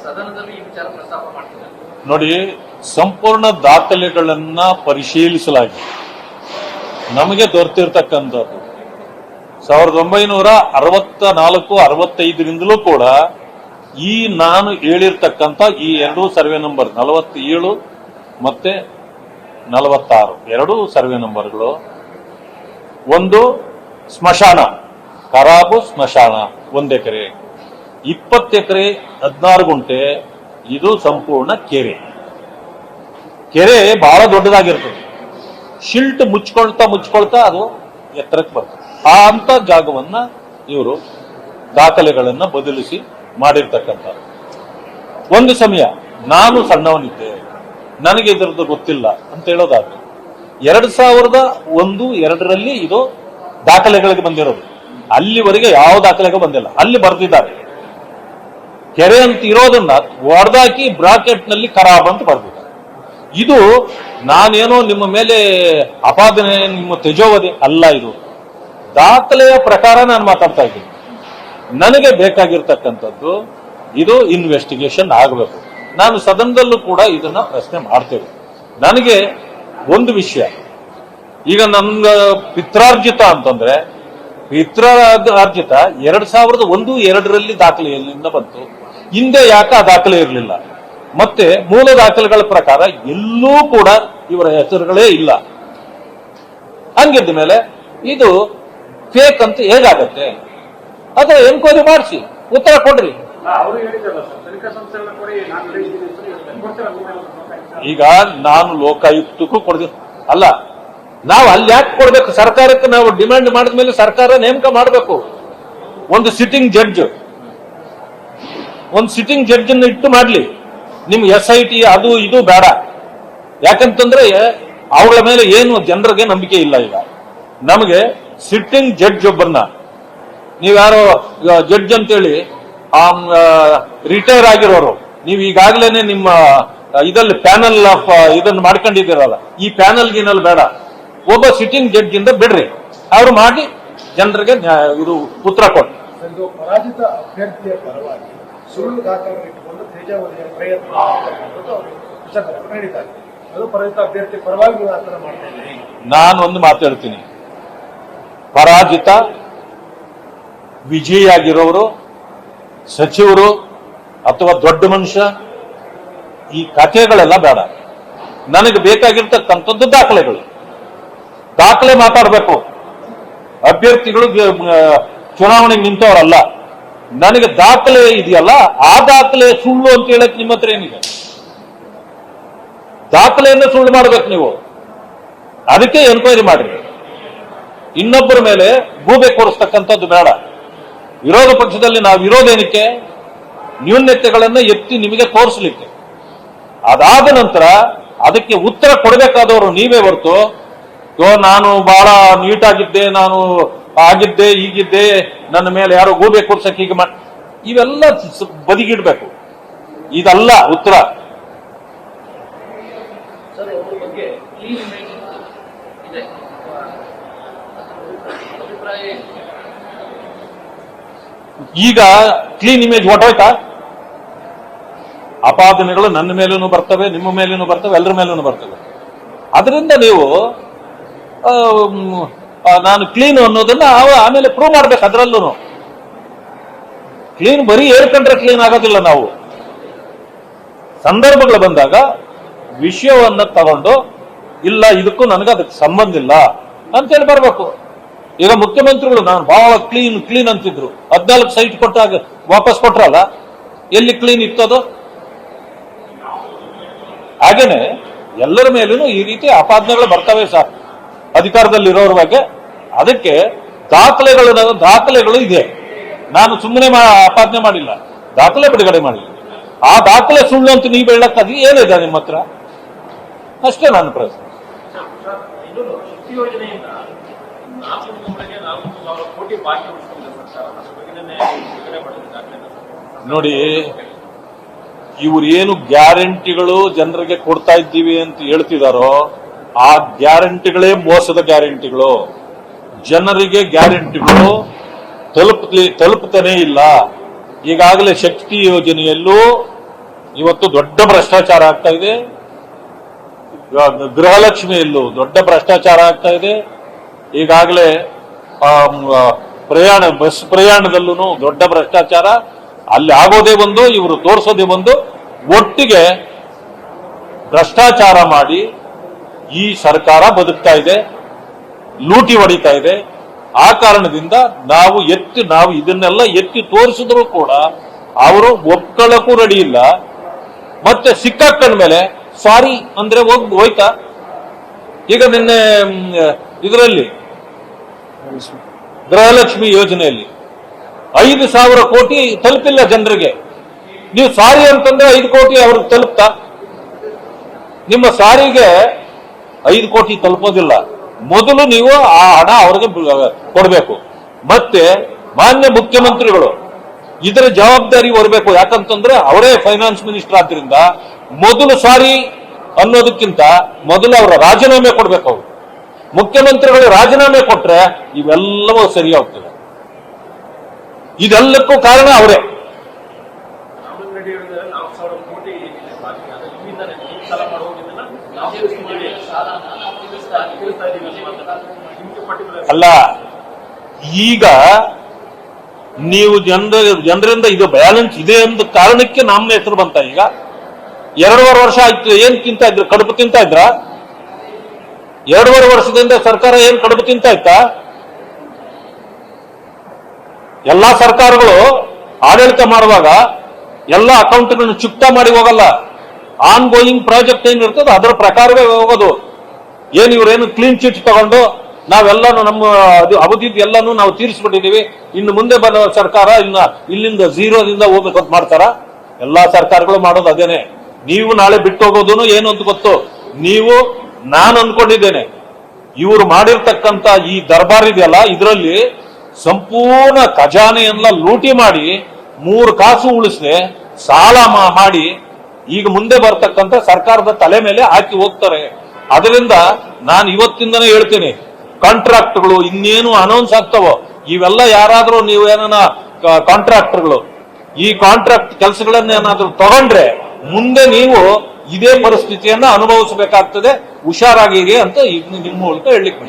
ಸದನದಲ್ಲಿ ಈ ವಿಚಾರ ಪ್ರಸ್ತಾಪ ಮಾಡ್ತಿದ್ದಾರೆ. ನೋಡಿ, ಸಂಪೂರ್ಣ ದಾಖಲೆಗಳನ್ನ ಪರಿಶೀಲಿಸಲಾಗಿದೆ. ನಮಗೆ ದೊರೆತಿರ್ತಕ್ಕಂಥದ್ದು 1964-65ರಿಂದಲೂ ಕೂಡ ಈ ನಾನು ಹೇಳಿರ್ತಕ್ಕಂಥ ಈ ಎರಡೂ ಸರ್ವೆ ನಂಬರ್ 47 ಮತ್ತೆ 46 ಎರಡೂ ಸರ್ವೆ ನಂಬರ್ಗಳು, ಒಂದು ಸ್ಮಶಾನ, ಖರಾಬು ಸ್ಮಶಾನ 1 ಎಕರೆ, 20 ಎಕರೆ 16 ಗುಂಟೆ, ಇದು ಸಂಪೂರ್ಣ ಕೆರೆ. ಕೆರೆ ಬಹಳ ದೊಡ್ಡದಾಗಿರ್ತದೆ. ಶಿಲ್ಟ್ ಮುಚ್ಕೊಳ್ತಾ ಅದು ಎತ್ತರಕ್ಕೆ ಬರ್ತದೆ. ಅಂತ ಜಾಗವನ್ನ ಇವರು ದಾಖಲೆಗಳನ್ನ ಬದಲಿಸಿ ಮಾಡಿರ್ತಕ್ಕಂಥ. ಒಂದು ಸಮಯ ನಾನು ಸಣ್ಣವನಿದ್ದೆ, ನನಗೆ ಇದರದ್ದು ಗೊತ್ತಿಲ್ಲ ಅಂತ ಹೇಳೋದಾದ್ರೆ 2001-2ರಲ್ಲಿ ಇದು ದಾಖಲೆಗಳಿಗೆ ಬಂದಿರೋದು. ಅಲ್ಲಿವರೆಗೆ ಯಾವ ದಾಖಲೆಗೆ ಬಂದಿಲ್ಲ. ಅಲ್ಲಿ ಬರೆದಿದ್ದಾರೆ ಕೆರೆ ಅಂತ ಇರೋದನ್ನ ಹೊಡೆದಾಕಿ ಬ್ರಾಕೆಟ್ ನಲ್ಲಿ ಖರಾಬ್ ಅಂತ ಬರ್ದಿದ್ದಾರೆ. ಇದು ನಾನೇನೋ ನಿಮ್ಮ ಮೇಲೆ ಅಪಾದನೆ, ನಿಮ್ಮ ತೆಜೋವಧೆ ಅಲ್ಲ. ಇದು ದಾಖಲೆಯ ಪ್ರಕಾರ ನಾನು ಮಾತಾಡ್ತಾ ಇದ್ದೀನಿ. ನನಗೆ ಬೇಕಾಗಿರ್ತಕ್ಕಂಥದ್ದು ಇದು ಇನ್ವೆಸ್ಟಿಗೇಷನ್ ಆಗಬೇಕು. ನಾನು ಸದನದಲ್ಲೂ ಕೂಡ ಇದನ್ನ ಪ್ರಶ್ನೆ ಮಾಡ್ತೇವೆ. ನನಗೆ ಒಂದು ವಿಷಯ, ಈಗ ನನ್ನ ಪಿತ್ರಾರ್ಜಿತ ಅಂತಂದ್ರೆ ಪಿತ್ರಾರ್ಜಿತ 2001-2ರಲ್ಲಿ ದಾಖಲೆಯಲ್ಲಿಂದ ಬಂತು. ಹಿಂದೆ ಯಾಕೆ ಆ ದಾಖಲೆ ಇರಲಿಲ್ಲ? ಮತ್ತೆ ಮೂಲ ದಾಖಲೆಗಳ ಪ್ರಕಾರ ಎಲ್ಲೂ ಕೂಡ ಇವರ ಹೆಸರುಗಳೇ ಇಲ್ಲ. ಹಂಗಿದ್ದ ಮೇಲೆ ಇದು ಫೇಕ್ ಅಂತ ಹೇಗಾಗತ್ತೆ? ಅದೇ ಎನ್ಕ್ವೈರಿ ಮಾಡಿಸಿ ಉತ್ತರ ಕೊಡ್ರಿ. ಈಗ ನಾನು ಲೋಕಾಯುಕ್ತಕ್ಕೂ ಕೊಡ್ತೀನಿ ಅಲ್ಲ, ನಾವು ಅಲ್ಲಿ ಯಾಕೆ ಕೊಡ್ಬೇಕು? ಸರ್ಕಾರಕ್ಕೆ ನಾವು ಡಿಮ್ಯಾಂಡ್ ಮಾಡಿದ ಮೇಲೆ ಸರ್ಕಾರ ನೇಮಕ ಮಾಡಬೇಕು. ಒಂದು ಸಿಟ್ಟಿಂಗ್ ಜಡ್ಜ್ ಅನ್ನು ಇಟ್ಟು ಮಾಡ್ಲಿ. ನಿಮ್ಗೆ SIT ಅದು ಇದು ಬೇಡ. ಯಾಕಂತಂದ್ರೆ ಅವಳ ಮೇಲೆ ಏನು ಜನರಿಗೆ ನಂಬಿಕೆ ಇಲ್ಲ. ಈಗ ನಮಗೆ ಸಿಟ್ಟಿಂಗ್ ಜಡ್ಜ್ ಒಬ್ಬರನ್ನ, ನೀವ್ಯಾರೋ ಜಡ್ಜ್ ಅಂತೇಳಿ ರಿಟೈರ್ ಆಗಿರೋರು, ನೀವು ಈಗಾಗಲೇ ನಿಮ್ಮ ಇದಲ್ಲಿ ಪ್ಯಾನಲ್ ಆಫ್ ಇದನ್ನು ಮಾಡ್ಕೊಂಡಿದ್ದೀರಲ್ಲ, ಈ ಪ್ಯಾನಲ್ ಗಿನಲ್ಲಿ ಬೇಡ. ಒಬ್ಬ ಸಿಟ್ಟಿಂಗ್ ಜಡ್ಜ್ ಇಂದ ಬಿಡ್ರಿ, ಅವ್ರು ಮಾಡಿ ಜನರಿಗೆ ಇದು ಉತ್ತರ ಕೊಡಿ. ಪರಾಜಿತ ಅಭ್ಯರ್ಥಿಯ ಪರವಾಗಿ ಸುಳ್ಳು ದಾಖಲೆ ಇಟ್ಟುಕೊಂಡು ತೇಜಾವಧಿಯ ಪ್ರಯತ್ನ ನೀಡಿದ್ದಾರೆ. ಅದು ಪರಾಜಿತ ಅಭ್ಯರ್ಥಿ ಪರವಾಗಿ ನೀವು ಆತರ ಮಾಡ್ತಾ ಇದ್ದೀರಿ. ನಾನು ಒಂದು ಮಾತಾಡ್ತೀನಿ, ಪರಾಜಿತ ವಿಜಯಿಯಾಗಿರೋರು, ಸಚಿವರು ಅಥವಾ ದೊಡ್ಡ ಮನುಷ್ಯ, ಈ ಕಥೆಗಳೆಲ್ಲ ಬೇಡ. ನನಗೆ ಬೇಕಾಗಿರ್ತಕ್ಕಂಥದ್ದು ದಾಖಲೆ ಮಾತಾಡಬೇಕು. ಅಭ್ಯರ್ಥಿಗಳು ಚುನಾವಣೆಗೆ ನಿಂತವರಲ್ಲ. ನನಗೆ ದಾಖಲೆ ಇದೆಯಲ್ಲ, ಆ ದಾಖಲೆ ಸುಳ್ಳು ಅಂತ ಹೇಳಕ್ ನಿಮ್ಮ ಹತ್ರ ಏನಿದೆ? ದಾಖಲೆಯನ್ನು ಸುಳ್ಳು ಮಾಡಬೇಕು ನೀವು. ಅದಕ್ಕೆ ಎನ್ಕ್ವೈರಿ ಮಾಡ್ರಿ. ಇನ್ನೊಬ್ಬರ ಮೇಲೆ ಗೂಬೆ ಕೂರಿಸ್ತಕ್ಕಂಥದ್ದು ಬೇಡ. ವಿರೋಧ ಪಕ್ಷದಲ್ಲಿ ನಾವು ಇರೋದೇನಕ್ಕೆ? ನ್ಯೂನ್ಯತೆಗಳನ್ನು ಎತ್ತಿ ನಿಮಗೆ ತೋರಿಸಲಿಕ್ಕೆ. ಅದಾದ ನಂತರ ಅದಕ್ಕೆ ಉತ್ತರ ಕೊಡಬೇಕಾದವರು ನೀವೇ ಹೊರತು, ನಾನು ಬಹಳ ನೀಟಾಗಿದ್ದೆ, ನಾನು ಆಗಿದ್ದೆ, ಹೀಗಿದ್ದೆ, ನನ್ನ ಮೇಲೆ ಯಾರೋ ಗೂಬೆ ಕೂರ್ಸಕ್ಕೆ ಹೀಗೆ ಇವೆಲ್ಲ ಬದಿಗಿಡ್ಬೇಕು. ಇದಲ್ಲ ಉತ್ತರ. ಈಗ ಕ್ಲೀನ್ ಇಮೇಜ್ ಹೊಟ್ಟೋಯ್ತಾ? ಅಪಾದನೆಗಳು ನನ್ನ ಮೇಲೂ ಬರ್ತವೆ, ನಿಮ್ಮ ಮೇಲೂ ಬರ್ತವೆ, ಎಲ್ಲರ ಮೇಲೂ ಬರ್ತವೆ. ಅದರಿಂದ ನೀವು ನಾನು ಕ್ಲೀನ್ ಅನ್ನೋದನ್ನ ಆಮೇಲೆ ಪ್ರೂವ್ ಮಾಡ್ಬೇಕು. ಅದರಲ್ಲೂ ಕ್ಲೀನ್ ಬರೀ ಹೇಳ್ಕೊಂಡ್ರೆ ಕ್ಲೀನ್ ಆಗೋದಿಲ್ಲ. ನಾವು ಸಂದರ್ಭಗಳು ಬಂದಾಗ ವಿಷಯವನ್ನ ತಗೊಂಡು, ಇಲ್ಲ ಇದಕ್ಕೂ ನನಗೆ ಅದಕ್ಕೆ ಸಂಬಂಧ ಇಲ್ಲ ಅಂತೇಳಿ ಬರ್ಬೇಕು. ಈಗ ಮುಖ್ಯಮಂತ್ರಿಗಳು ನಾನು ಬಹಳ ಕ್ಲೀನ್ ಅಂತಿದ್ರು, 14 ಸೈಟ್ ಕೊಟ್ಟಾಗ ವಾಪಸ್ ಕೊಟ್ರಲ್ಲ, ಎಲ್ಲಿ ಕ್ಲೀನ್ ಇತ್ತದು? ಹಾಗೇನೆ ಎಲ್ಲರ ಮೇಲೂ ಈ ರೀತಿ ಆಪಾದನೆಗಳು ಬರ್ತವೆ ಸರ್, ಅಧಿಕಾರದಲ್ಲಿರೋರ ಬಗ್ಗೆ. ಅದಕ್ಕೆ ದಾಖಲೆಗಳು ಇದೆ. ನಾನು ಸುಮ್ಮನೆ ಆಪಾದನೆ ಮಾಡಿಲ್ಲ, ದಾಖಲೆ ಬಿಡುಗಡೆ ಮಾಡಿಲ್ಲ. ಆ ದಾಖಲೆ ಸುಳ್ಳು ಅಂತ ನೀವು ಹೇಳಕ್ಕದು ಏನಿದೆ ನಿಮ್ಮ ಹತ್ರ? ಅಷ್ಟೇ ನನ್ನ ಪ್ರಶ್ನೆ. ನೋಡಿ, ಇವ್ರು ಏನು ಗ್ಯಾರಂಟಿಗಳು ಜನರಿಗೆ ಕೊಡ್ತಾ ಇದ್ದೀವಿ ಅಂತ ಹೇಳ್ತಿದಾರೋ, ಆ ಗ್ಯಾರಂಟಿಗಳೇ ಮೋಸದ ಗ್ಯಾರಂಟಿಗಳು. ಜನರಿಗೆ ಗ್ಯಾರಂಟಿಗಳು ತಲುಪುತ್ತಾನೇ ಇಲ್ಲ. ಈಗಾಗಲೇ ಶಕ್ತಿ ಯೋಜನೆಯಲ್ಲೂ ಇವತ್ತು ದೊಡ್ಡ ಭ್ರಷ್ಟಾಚಾರ ಆಗ್ತಾ ಇದೆ. ಗೃಹಲಕ್ಷ್ಮಿಯಲ್ಲೂ ದೊಡ್ಡ ಭ್ರಷ್ಟಾಚಾರ ಆಗ್ತಾ ಇದೆ. ಈಗಾಗಲೇ ಬಸ್ ಪ್ರಯಾಣದಲ್ಲೂ ದೊಡ್ಡ ಭ್ರಷ್ಟಾಚಾರ. ಅಲ್ಲಿ ಆಗೋದೇ ಒಂದು, ಇವರು ತೋರಿಸೋದೇ ಒಂದು. ಒಟ್ಟಿಗೆ ಭ್ರಷ್ಟಾಚಾರ ಮಾಡಿ ಈ ಸರ್ಕಾರ ಬದುಕ್ತಾ ಇದೆ, ಲೂಟಿ ಹೊಡಿತಾ ಇದೆ. ಆ ಕಾರಣದಿಂದ ನಾವು ಇದನ್ನೆಲ್ಲ ಎತ್ತಿ ತೋರಿಸಿದ್ರು ಕೂಡ ಅವರು ಒಪ್ಕೊಳ್ಳಕ್ಕೂ ರೆಡಿ ಇಲ್ಲ. ಮತ್ತೆ ಸಿಕ್ಕಾಕೊಂಡ ಮೇಲೆ ಸಾರಿ ಅಂದ್ರೆ ಹೋಯ್ತಾ. ಈಗ ನಿನ್ನೆ ಇದರಲ್ಲಿ ಗೃಹಲಕ್ಷ್ಮಿ ಯೋಜನೆಯಲ್ಲಿ 5,000 ಕೋಟಿ ತಲುಪಿಲ್ಲ ಜನರಿಗೆ. ನೀವು ಸಾರಿ ಅಂತಂದ್ರೆ 5 ಕೋಟಿ ಅವ್ರಿಗೆ ತಲುಪ್ತಾ? ನಿಮ್ಮ ಸಾರಿಗೆ 5 ಕೋಟಿ ತಲುಪೋದಿಲ್ಲ. ಮೊದಲು ನೀವು ಆ ಹಣ ಅವ್ರಿಗೆ ಕೊಡಬೇಕು. ಮತ್ತೆ ಮಾನ್ಯ ಮುಖ್ಯಮಂತ್ರಿಗಳು ಇದರ ಜವಾಬ್ದಾರಿ ಹೊರಬೇಕು. ಯಾಕಂತಂದ್ರೆ ಅವರೇ ಫೈನಾನ್ಸ್ ಮಿನಿಸ್ಟರ್ ಆದ್ರಿಂದ ಮೊದಲು ಸಾರಿ ಅನ್ನೋದಕ್ಕಿಂತ ಮೊದಲು ಅವರ ರಾಜೀನಾಮೆ ಕೊಡ್ಬೇಕು. ಅವರು ಮುಖ್ಯಮಂತ್ರಿಗಳು ರಾಜೀನಾಮೆ ಕೊಟ್ರೆ ಇವೆಲ್ಲವೂ ಸರಿ ಹೋಗ್ತದೆ. ಇದೆಲ್ಲಕ್ಕೂ ಕಾರಣ ಅವರೇ. ಅಲ್ಲ, ಈಗ ನೀವು ಜನರಿಂದ ಇದು ಬ್ಯಾಲೆನ್ಸ್ ಇದೆ ಎಂದ ಕಾರಣಕ್ಕೆ ನಮ್ಮ ಹೆಸರು ಬಂತ. ಈಗ 2.5 ವರ್ಷ ಆಯ್ತು. ಏನ್ ತಿಂತ ಇದ್ರು? ಕಡುಬು ತಿಂತ ಇದ್ರ? 2.5 ವರ್ಷದಿಂದ ಸರ್ಕಾರ ಏನ್ ಕಡುಬು ತಿಂತ ಇತ್ತ? ಎಲ್ಲಾ ಸರ್ಕಾರಗಳು ಆಡಳಿತ ಮಾಡುವಾಗ ಎಲ್ಲ ಅಕೌಂಟ್ಗಳನ್ನು ಚುಕ್ತಾ ಮಾಡಿ ಹೋಗಲ್ಲ. ಆನ್ ಗೋಯಿಂಗ್ ಪ್ರಾಜೆಕ್ಟ್ ಏನಿರ್ತದೆ ಅದರ ಪ್ರಕಾರವೇ ಹೋಗೋದು. ಏನ್ ಇವ್ರೇನು ಕ್ಲೀನ್ ಚಿಟ್ ತಗೊಂಡು ನಾವೆಲ್ಲಾನು ನಮ್ಮ ಅವಧಿ ಎಲ್ಲಾನು ನಾವು ತೀರಿಸ್ಬಿಟ್ಟಿದೀವಿ, ಇನ್ನು ಮುಂದೆ ಬರೋ ಸರ್ಕಾರ ಇಲ್ಲಿಂದ ಝೀರೋದಿಂದ ಹೋಗ್ಬೇಕು ಅಂತ ಮಾಡ್ತಾರ? ಎಲ್ಲಾ ಸರ್ಕಾರಗಳು ಮಾಡೋದು ಅದೇನೆ. ನೀವು ನಾಳೆ ಬಿಟ್ಟು ಹೋಗೋದು ಏನು ಅಂತ ಗೊತ್ತು. ನಾನು ಅನ್ಕೊಂಡಿದ್ದೇನೆ, ಇವರು ಮಾಡಿರ್ತಕ್ಕಂಥ ಈ ದರ್ಬಾರ್ ಇದೆಯಲ್ಲ, ಇದರಲ್ಲಿ ಸಂಪೂರ್ಣ ಖಜಾನೆಯನ್ನ ಲೂಟಿ ಮಾಡಿ 3 ಕಾಸು ಉಳಿಸದೆ ಸಾಲ ಮಾಡಿ ಈಗ ಮುಂದೆ ಬರ್ತಕ್ಕಂಥ ಸರ್ಕಾರದ ತಲೆ ಮೇಲೆ ಹಾಕಿ ಹೋಗ್ತಾರೆ. ಅದರಿಂದ ನಾನು ಇವತ್ತಿಂದನೇ ಹೇಳ್ತೀನಿ, ಕಾಂಟ್ರಾಕ್ಟ್ಗಳು ಇನ್ನೇನು ಅನೌನ್ಸ್ ಆಗ್ತಾವೋ ಇವೆಲ್ಲ ಯಾರಾದ್ರೂ ನೀವು ಏನಾನ ಕಾಂಟ್ರಾಕ್ಟರ್ಗಳು ಈ ಕಾಂಟ್ರಾಕ್ಟ್ ಕೆಲಸಗಳನ್ನೇನಾದ್ರೂ ತಗೊಂಡ್ರೆ ಮುಂದೆ ನೀವು ಇದೇ ಪರಿಸ್ಥಿತಿಯನ್ನ ಅನುಭವಿಸಬೇಕಾಗ್ತದೆ. ಹುಷಾರಾಗಿರಿ ಅಂತ ನಿಮ್ಮ ಮೂಲಕ ಹೇಳಲಿಕ್ಕೆ